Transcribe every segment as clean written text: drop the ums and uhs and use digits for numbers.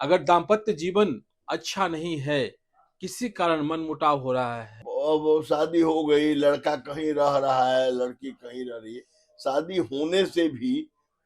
अगर दाम्पत्य जीवन अच्छा नहीं है, किसी कारण मनमुटाव हो रहा है, अब शादी हो गई, लड़का कहीं रह रहा है, लड़की कहीं रह रही है, शादी होने से भी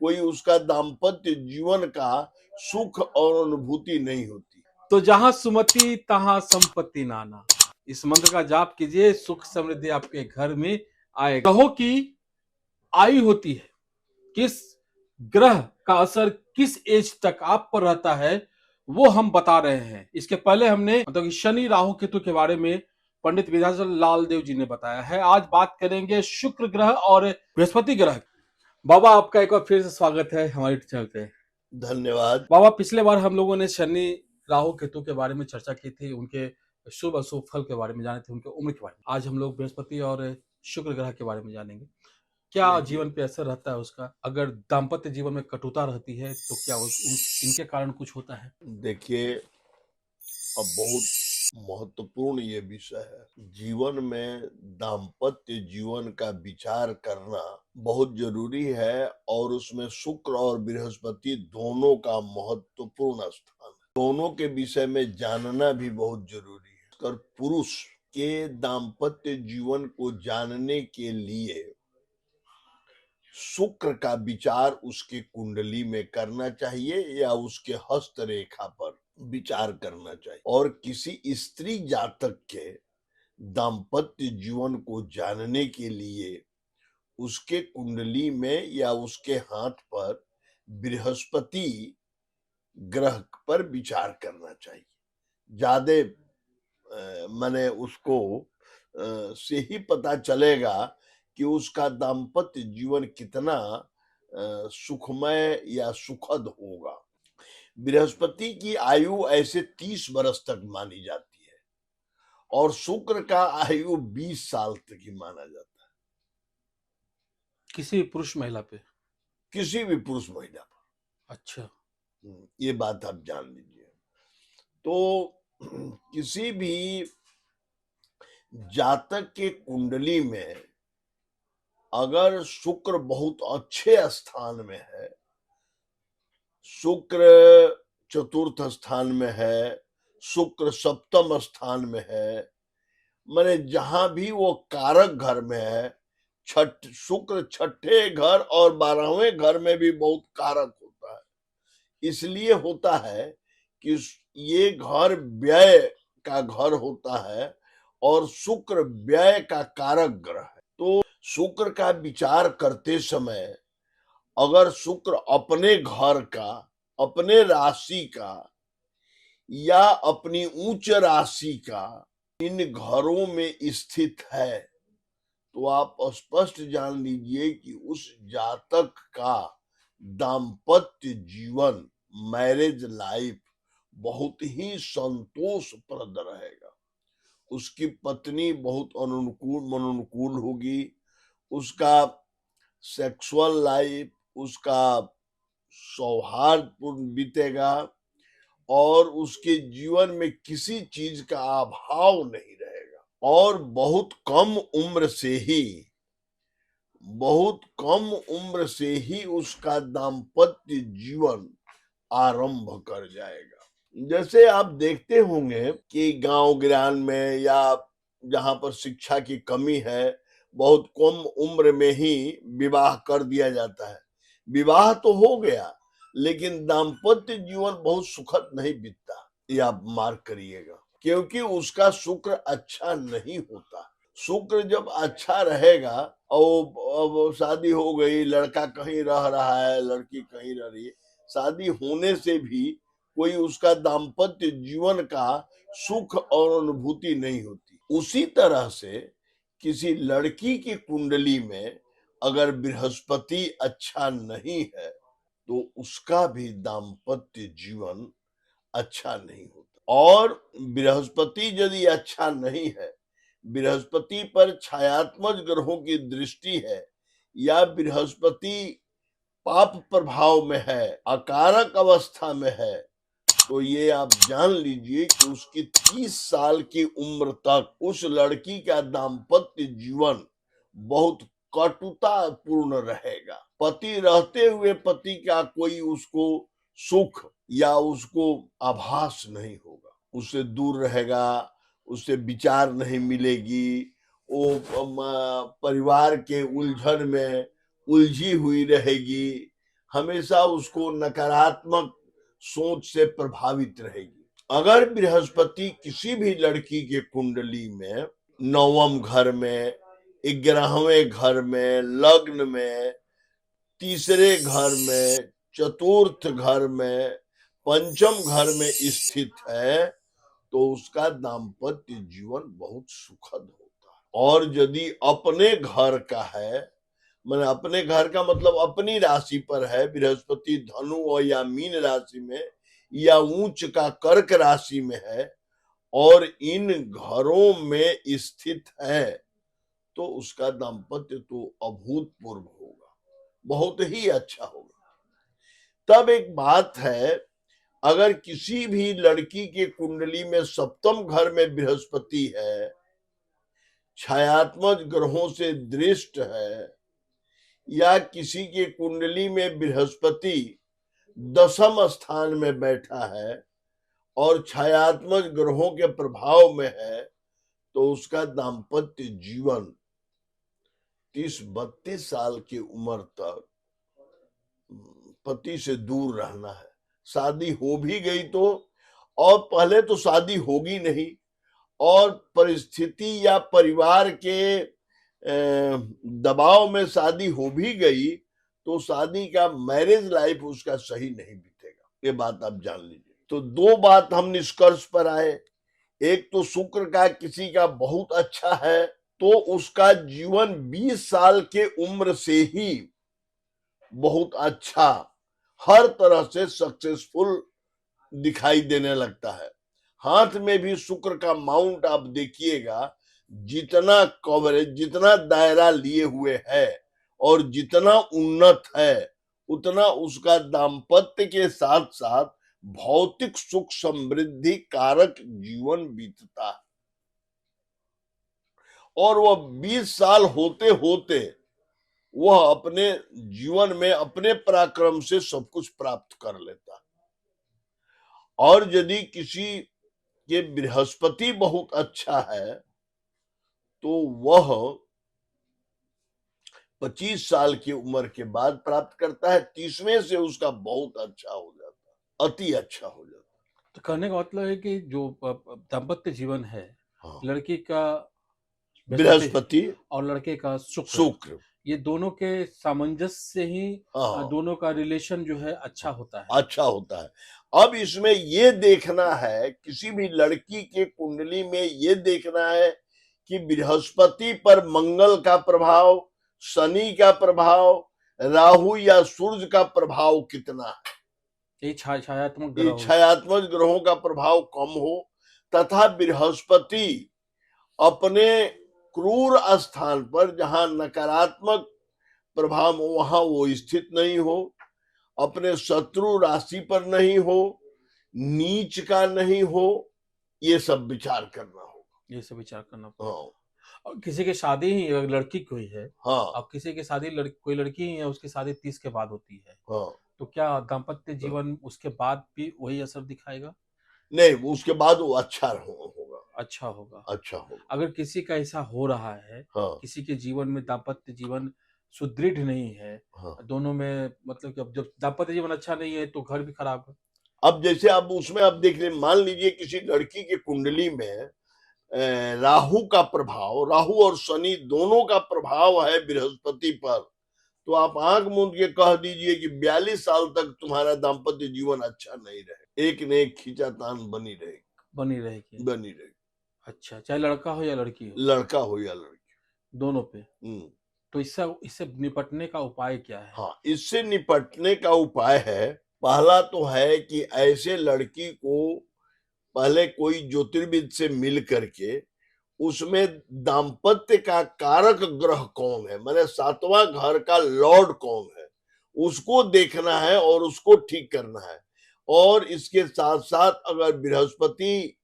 कोई उसका दाम्पत्य जीवन का सुख और अनुभूति नहीं होती। तो जहां सुमति तहां संपत्ति नाना। इस मंत्र का जाप कीजिए, सुख समृद्धि आपके घर में आएगा। ग्रहों की आयु होती है, किस ग्रह का असर किस एज तक आप पर रहता है वो हम बता रहे हैं। इसके पहले हमने मतलब कि शनि राहु केतु के बारे में पंडित विद्याचल लाल देव जी ने बताया है। आज बात करेंगे शुक्र ग्रह और बृहस्पति ग्रह। बाबा आपका एक बार फिर से स्वागत है हमारे चैनल पे। धन्यवाद। बाबा, पिछले बार हम लोगों ने शनि राहु केतु के बारे में चर्चा की थी, उनके शुभ अशुभ फल के बारे में जाने थे, उनके उम्र के बारे में। आज हम लोग बृहस्पति और शुक्र ग्रह के बारे में जानेंगे। क्या देखिए जीवन पे असर रहता है उसका? अगर दाम्पत्य जीवन में कटुता रहती है तो क्या इनके कारण कुछ होता है? देखिए, अब बहुत महत्वपूर्ण ये विषय है। जीवन में दाम्पत्य जीवन का विचार करना बहुत जरूरी है और उसमें शुक्र और बृहस्पति दोनों का महत्वपूर्ण स्थान है। दोनों के विषय में जानना भी बहुत जरूरी है। और पुरुष के दाम्पत्य जीवन को जानने के लिए शुक्र का विचार उसके कुंडली में करना चाहिए या उसके हस्तरेखा पर विचार करना चाहिए। और किसी स्त्री जातक के दाम्पत्य जीवन को जानने के लिए उसके कुंडली में या उसके हाथ पर बृहस्पति ग्रह पर विचार करना चाहिए। ज्यादा माने उसको से ही पता चलेगा कि उसका दाम्पत्य जीवन कितना सुखमय या सुखद होगा। बृहस्पति की आयु ऐसे 30 वर्ष तक मानी जाती है और शुक्र का आयु 20 साल तक ही माना जाता है, किसी पुरुष महिला पे? किसी भी पुरुष महिला पर। अच्छा। ये बात आप जान लीजिए। तो किसी भी जातक के कुंडली में अगर शुक्र बहुत अच्छे स्थान में है, शुक्र चतुर्थ स्थान में है, शुक्र सप्तम स्थान में है, माने जहां भी वो कारक घर में है, शुक्र छठे घर और 12वें घर में भी बहुत कारक होता है। इसलिए होता है कि ये घर व्यय का घर होता है और शुक्र व्यय का कारक ग्रह है। तो शुक्र का विचार करते समय अगर शुक्र अपने घर का, अपने राशि का या अपनी उच्च राशि का इन घरों में स्थित है तो आप स्पष्ट जान लीजिए कि उस जातक का दाम्पत्य जीवन, मैरिज लाइफ बहुत ही संतोषप्रद रहेगा। उसकी पत्नी बहुत अनुकूल होगी, उसका सेक्सुअल लाइफ, उसका सौहार्दपूर्ण बीतेगा और उसके जीवन में किसी चीज का अभाव नहीं रहेगा। और बहुत कम उम्र से ही उसका दाम्पत्य जीवन आरंभ कर जाएगा। जैसे आप देखते होंगे कि गांव गिरान में या जहां पर शिक्षा की कमी है, बहुत कम उम्र में ही विवाह कर दिया जाता है। विवाह तो हो गया लेकिन दाम्पत्य जीवन बहुत सुखद नहीं बीतता, ये आप मार्क करिएगा, क्योंकि उसका शुक्र अच्छा नहीं होता। शुक्र जब अच्छा रहेगा और शादी हो गई, लड़का कहीं रह रहा है, लड़की कहीं रह रही है, शादी होने से भी कोई उसका दाम्पत्य जीवन का सुख और अनुभूति नहीं होती। उसी तरह से किसी लड़की की कुंडली में अगर बृहस्पति अच्छा नहीं है तो उसका भी दाम्पत्य जीवन अच्छा नहीं होता। और बृहस्पति यदि अच्छा नहीं है, बृहस्पति पर छायात्मक ग्रहों की दृष्टि है या बृहस्पति पाप प्रभाव में है, अकारक अवस्था में है, तो ये आप जान लीजिए कि उसकी 30 साल की उम्र तक उस लड़की का दाम्पत्य जीवन बहुत कटुता पूर्ण रहेगा। पति रहते हुए पति का कोई उसको सुख या उसको आभास नहीं होगा, उससे दूर रहेगा, उससे विचार नहीं मिलेगी, वो परिवार के उलझन में उलझी हुई रहेगी, हमेशा उसको नकारात्मक सोच से प्रभावित रहेगी। अगर बृहस्पति किसी भी लड़की के कुंडली में नवम घर में, 11वें घर में, लग्न में, तीसरे घर में, चतुर्थ घर में, पंचम घर में स्थित है, तो उसका दाम्पत्य जीवन बहुत सुखद होता है। और यदि अपने घर का है, मैंने अपने घर का मतलब अपनी राशि पर है, बृहस्पति धनु और या मीन राशि में या उच्च का कर्क राशि में है और इन घरों में स्थित है, तो उसका दाम्पत्य तो अभूतपूर्व होगा, बहुत ही अच्छा होगा। तब एक बात है, अगर किसी भी लड़की के कुंडली में सप्तम घर में बृहस्पति है, छायात्मक ग्रहों से दृष्ट है, या किसी के कुंडली में बृहस्पति दशम स्थान में बैठा है और छायात्मक ग्रहों के प्रभाव में है, तो उसका दाम्पत्य जीवन 30-32 साल की उम्र तक पति से दूर रहना है। शादी हो भी गई तो, और पहले तो शादी होगी नहीं, और परिस्थिति या परिवार के दबाव में शादी हो भी गई तो शादी का मैरिज लाइफ उसका सही नहीं बीतेगा, ये बात आप जान लीजिए। तो दो बात हम निष्कर्ष पर आए, एक तो शुक्र का किसी का बहुत अच्छा है तो उसका जीवन 20 साल के उम्र से ही बहुत अच्छा, हर तरह से सक्सेसफुल दिखाई देने लगता है। हाथ में भी शुक्र का माउंट आप देखिएगा, जितना कवरेज, जितना दायरा लिए हुए है और जितना उन्नत है, उतना उसका दाम्पत्य के साथ साथ भौतिक सुख समृद्धि कारक जीवन बीतता है। और वह 20 साल होते होते वह अपने जीवन में अपने पराक्रम से सब कुछ प्राप्त कर लेता है। और यदि किसी के बृहस्पति बहुत अच्छा है तो वह 25 साल की उम्र के बाद प्राप्त करता है, 30वें से उसका बहुत अच्छा हो जाता है, अति अच्छा हो जाता है। तो कहने का मतलब है कि जो दाम्पत्य जीवन है, हाँ, लड़की का बृहस्पति और लड़के का शुक्र, शुक्र, ये दोनों के सामंजस्य से ही हाँ, दोनों का रिलेशन जो है अच्छा होता है। अच्छा होता है। अब इसमें ये देखना है, किसी भी लड़की के कुंडली में ये देखना है कि बृहस्पति पर मंगल का प्रभाव, शनि का प्रभाव, राहु या सूर्य का प्रभाव कितना है। ये छायात्मक ये ग्रह छायात्मक ग्रहों का प्रभाव कम हो, तथा बृहस्पति अपने क्रूर स्थान पर जहां नकारात्मक प्रभाव वहां वो स्थित नहीं हो, अपने शत्रु राशि पर नहीं हो, नीच का नहीं हो, ये सब विचार करना होगा। ये सब विचार करना हाँ, और किसी की शादी ही अगर लड़की कोई है, हाँ, अब किसी की शादी कोई लड़की ही है, उसकी शादी 30 के बाद होती है, हाँ, तो क्या दाम्पत्य जीवन उसके बाद भी वही असर दिखाएगा? नहीं, उसके बाद वो अच्छा होगा, अच्छा होगा। अच्छा होगा। अगर किसी का ऐसा हो रहा है, हाँ, किसी के जीवन में दाम्पत्य जीवन सुदृढ़ नहीं है, हाँ। दोनों में मतलब कि अब जब दाम्पत्य जीवन अच्छा नहीं है तो घर भी खराब है। अब जैसे अब उसमें आप देख ले, मान लीजिए किसी लड़की के कुंडली में राहु का प्रभाव, राहु और शनि दोनों का प्रभाव है बृहस्पति पर, तो आप आंख मूंद के कह दीजिए कि 42 साल तक तुम्हारा दाम्पत्य जीवन अच्छा नहीं रहे, एक न एक खींचातान बनी रहेगी, बनी रहेगी। बनी रहेगी, अच्छा, चाहे लड़का हो या लड़की हो, लड़का हो या लड़की। दोनों पे। तो इससे निपटने का उपाय क्या है? हाँ, इससे निपटने का उपाय है, पहला तो है कि ऐसे लड़की को पहले कोई ज्योतिर्विद से मिल करके उसमें दाम्पत्य का कारक ग्रह कौन है, माने 7वां घर का लॉर्ड कौन है, उसको देखना है और उसको ठीक करना है। और इसके साथ साथ अगर बृहस्पति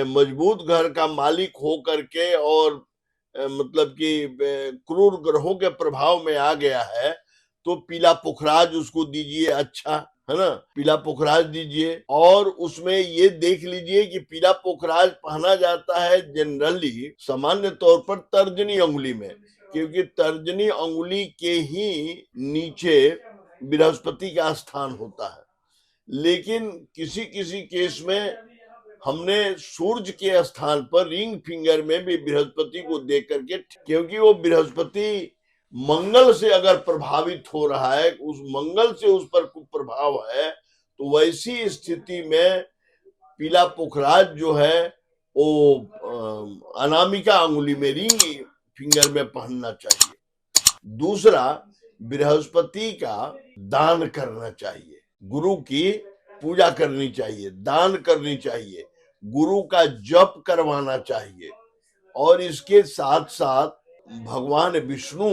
मजबूत घर का मालिक हो करके और मतलब कि क्रूर ग्रहों के प्रभाव में आ गया है, तो पीला पुखराज उसको दीजिए अच्छा, है ना, पीला पोखराज दीजिए। और उसमें ये देख लीजिए कि पीला पोखराज पहना जाता है जनरली सामान्य तौर पर तर्जनी अंगुली में, क्योंकि तर्जनी अंगुली के ही नीचे बृहस्पति का स्थान होता है। लेकिन किसी किसी केस में हमने सूर्य के स्थान पर रिंग फिंगर में भी बृहस्पति को देख करके, क्योंकि वो बृहस्पति मंगल से अगर प्रभावित हो रहा है, उस मंगल से उस पर कुप्रभाव है, तो वैसी स्थिति में पीला पुखराज जो है वो अनामिका अंगुली में रिंग फिंगर में पहनना चाहिए। दूसरा, बृहस्पति का दान करना चाहिए, गुरु की पूजा करनी चाहिए, दान करनी चाहिए, गुरु का जप करवाना चाहिए। और इसके साथ साथ भगवान विष्णु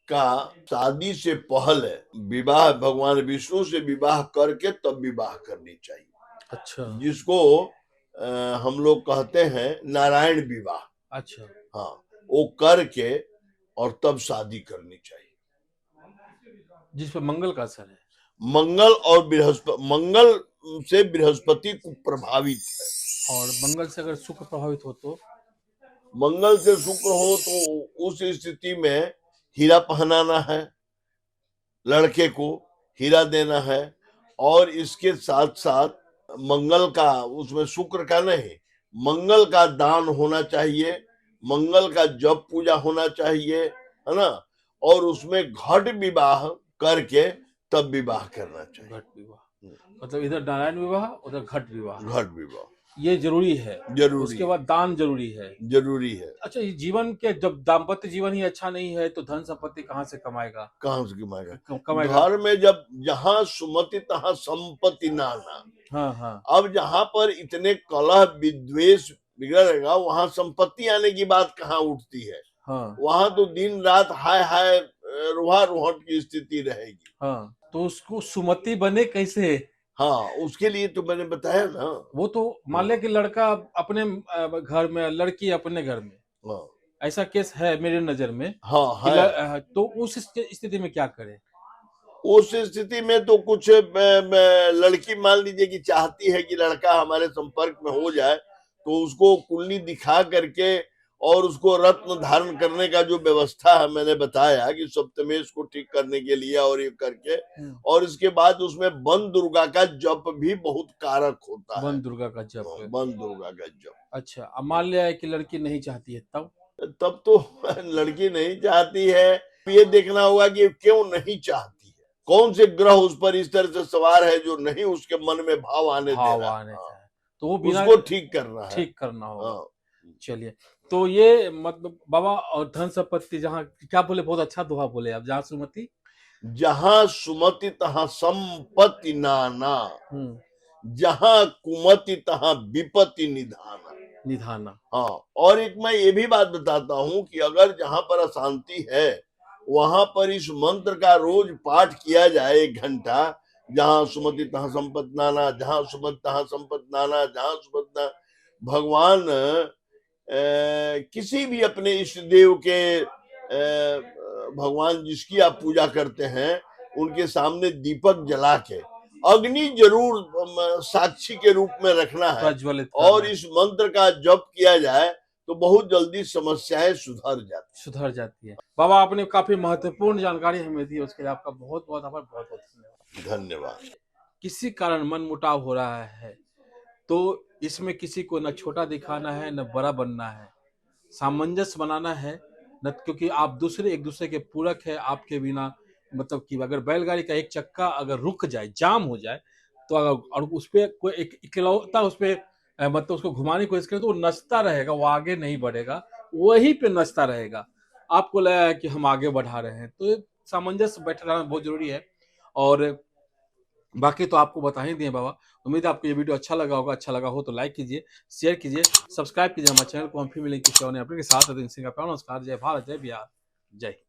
का शादी से पहले विवाह, भगवान विष्णु से विवाह करके तब विवाह करनी चाहिए। अच्छा, जिसको हम लोग कहते हैं नारायण विवाह। अच्छा, हाँ, वो करके और तब शादी करनी चाहिए। जिस पर मंगल का असर है। मंगल और बृहस्पति, मंगल से बृहस्पति को प्रभावित है। और मंगल से अगर शुक्र प्रभावित हो तो? मंगल से शुक्र हो तो उस स्थिति में हीरा पहनाना है, लड़के को हीरा देना है। और इसके साथ साथ मंगल का, उसमें शुक्र का नहीं, मंगल का दान होना चाहिए, मंगल का जप पूजा होना चाहिए, है ना। और उसमें घट विवाह करके तब विवाह करना चाहिए। घट विवाह, मतलब इधर नारायण विवाह उधर घट विवाह। घट विवाह ये जरूरी है। जरूरी, उसके बाद दान जरूरी है। जरूरी है। अच्छा, ये जीवन के जब दाम्पत्य जीवन ही अच्छा नहीं है तो धन संपत्ति कहाँ से कमाएगा? कहाँ से कमाएगा? कमाएगा घर में जब जहाँ सुमति तहाँ संपत्ति नाना। हाँ हाँ। अब जहाँ पर इतने कलह विद्वेष बिगड़ेगा, वहां संपत्ति आने की बात कहाँ उठती है? हाँ वहां तो दिन रात हाय हाय रुहा रुहट की स्थिति रहेगी। हाँ, तो उसको सुमति बने कैसे? हाँ, उसके लिए तो मैंने बताया ना। वो तो मान लिया कि लड़का अपने घर में, लड़की अपने घर में, हाँ ऐसा केस है मेरे नजर में। हाँ कि है। तो उस स्थिति में क्या करें? उस स्थिति में तो कुछ लड़की मान लीजिए कि चाहती है कि लड़का हमारे संपर्क में हो जाए, तो उसको कुंडली दिखा करके और उसको रत्न धारण करने का जो व्यवस्था है मैंने बताया कि सप्तमेश को ठीक करने के लिए, और ये करके, और इसके बाद उसमें वन दुर्गा का जप भी बहुत कारक होता है। वन दुर्गा का जप। वन दुर्गा का जप। अच्छा, अब मान लिया है कि लड़की नहीं चाहती है, तब तो लड़की नहीं चाहती है, ये देखना होगा कि क्यों नहीं चाहती है, कौन से ग्रह उस पर इस तरह से सवार है जो नहीं उसके मन में भाव आने दे रहा है। तो वो बिना उसको ठीक करना होगा। हाँ। चलिए, तो ये मतलब बाबा, और धन संपत्ति जहाँ क्या बोले, बहुत अच्छा दोहा बोले आप, जहाँ सुमति जहाँ सुमति तहाँ संपत्ति नाना, जहाँ कुमति तहाँ विपत्ति निधाना। हाँ, और एक मैं ये भी बात बताता हूँ कि अगर जहाँ पर अशांति है वहां पर इस मंत्र का रोज पाठ किया जाए 1 घंटा, जहाँ सुमति तहाँ संपत्ति नाना, जहाँ सुमति तहाँ संपत्ति नाना, जहाँ सुमति तहाँ, भगवान किसी भी अपने इष्ट देव के भगवान जिसकी आप पूजा करते हैं उनके सामने दीपक जला के अग्नि जरूर साक्षी के रूप में रखना है, और इस मंत्र का जप किया जाए तो बहुत जल्दी समस्याएं सुधर जाती है। बाबा, आपने काफी महत्वपूर्ण जानकारी हमें दी, उसके लिए आपका बहुत बहुत आभार, बहुत बहुत धन्यवाद। किसी कारण मन मुटाव हो रहा है तो इसमें किसी को न छोटा दिखाना है न बड़ा बनना है, सामंजस्य बनाना है न, क्योंकि आप एक दूसरे के पूरक है। आपके बिना मतलब कि अगर बैलगाड़ी का एक चक्का अगर रुक जाए, जाम हो जाए, तो अगर और उस पर कोई एक इकलौता उस पर मतलब उसको घुमाने की कोशिश करे तो वो नचता रहेगा, वो आगे नहीं बढ़ेगा, वहीं पे नचता रहेगा। आपको लगा है कि हम आगे बढ़ा रहे हैं, तो सामंजस्य बैठा रहना बहुत जरूरी है। और बाकी तो आपको बता ही दिए बाबा। उम्मीद है आपको ये वीडियो अच्छा लगा होगा। अच्छा लगा हो तो लाइक कीजिए, शेयर कीजिए, सब्सक्राइब कीजिए हमारे चैनल को। हम फिर मिलेंगे किसी और नए अपने के साथ। नमस्कार, जय भारत, जय बिहार, जय हिंद।